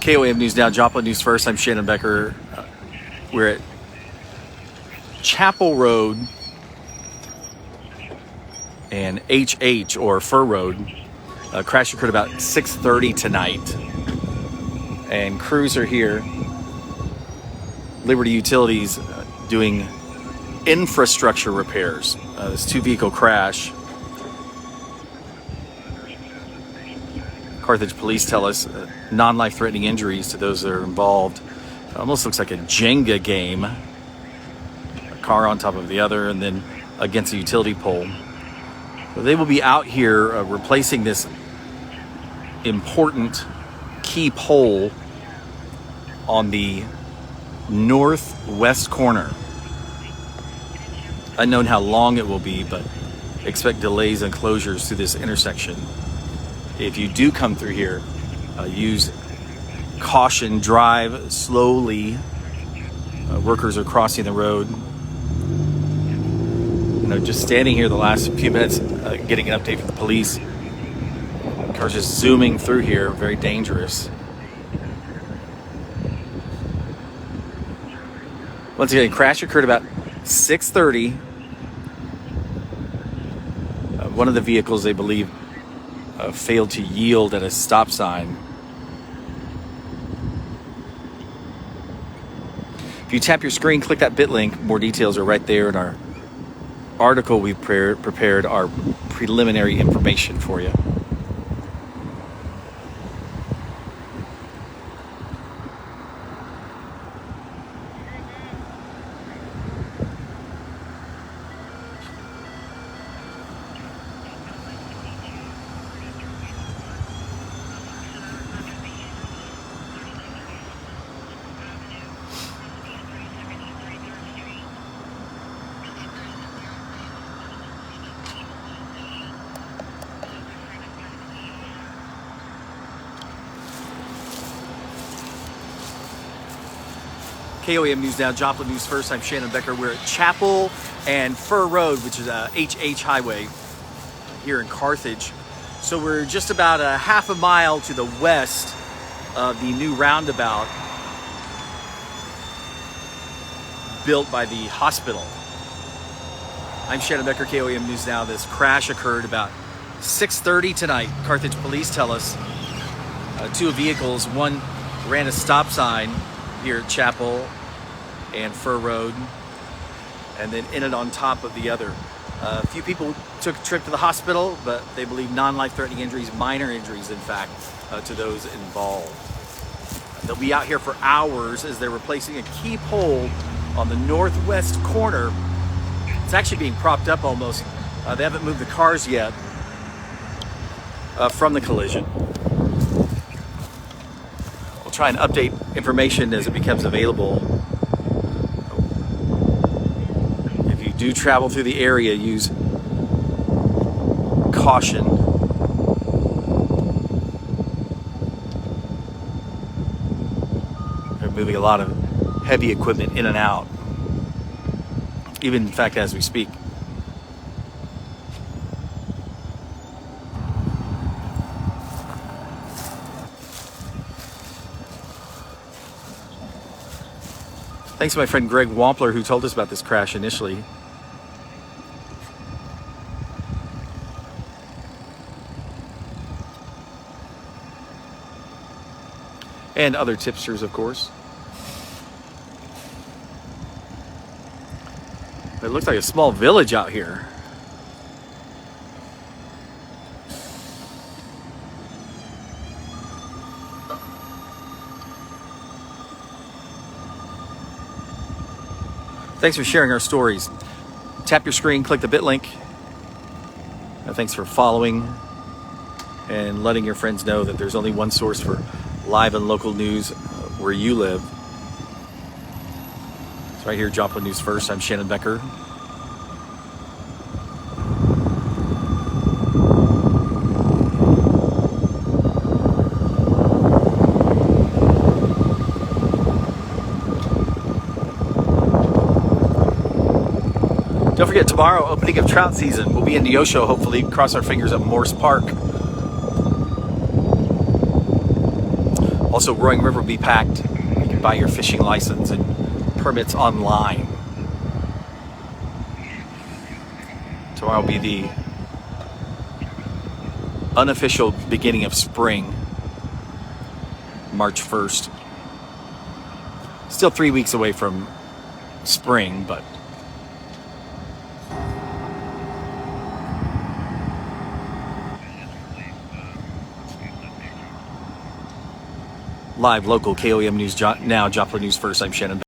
KOAM News now, Joplin News First. I'm Shannon Becker. We're at Chapel Road and HH, or Fur Road. Crash occurred about 6:30 tonight. And crews are here. Liberty Utilities doing infrastructure repairs. This two-vehicle crash. Carthage police tell us non-life-threatening injuries to those that are involved. It almost looks like a jenga game. A car on top of the other and then against a utility pole. So they will be out here replacing this important key pole on the northwest corner. Unknown how long it will be, but expect delays and closures through this intersection. If you do come through here, use caution, drive slowly. Workers are crossing the road. Just standing here the last few minutes, getting an update from the police. Cars just zooming through here, very dangerous. Once again, crash occurred about 6:30. One of the vehicles, they believe, failed to yield at a stop sign. If you tap your screen, click that bit link. More details are right there in our article we've prepared, our preliminary information for you. KOAM News now, Joplin News First. I'm Shannon Becker. We're at Chapel and Fur Road, which is a HH highway here in Carthage. So we're just about a half a mile to the west of the new roundabout built by the hospital. I'm Shannon Becker, KOAM News now. This crash occurred about 6:30 tonight. Carthage police tell us two vehicles, one ran a stop sign here at Chapel and Fur Road, and then ended on top of the other. A few people took a trip to the hospital, but they believe non-life-threatening injuries, minor injuries, in fact, to those involved. They'll be out here for hours as they're replacing a key pole on the northwest corner. It's actually being propped up almost. They haven't moved the cars yet from the collision. We'll try and update information as it becomes available. If you do travel through the area, use caution. They're moving a lot of heavy equipment in and out, even in fact as we speak. Thanks to my friend Greg Wampler, who told us about this crash initially. And other tipsters, of course. It looks like a small village out here. Thanks for sharing our stories. Tap your screen, click the bit link. Thanks for following and letting your friends know that there's only one source for live and local news where you live. It's right here, Joplin News First. I'm Shannon Becker. Don't forget, tomorrow, opening of trout season. We'll be in Neosho, hopefully. Cross our fingers at Morse Park. Also, Roaring River will be packed. You can buy your fishing license and permits online. Tomorrow will be the unofficial beginning of spring, March 1st. Still 3 weeks away from spring, but live local KOM News Now, Joplin News First. I'm Shannon.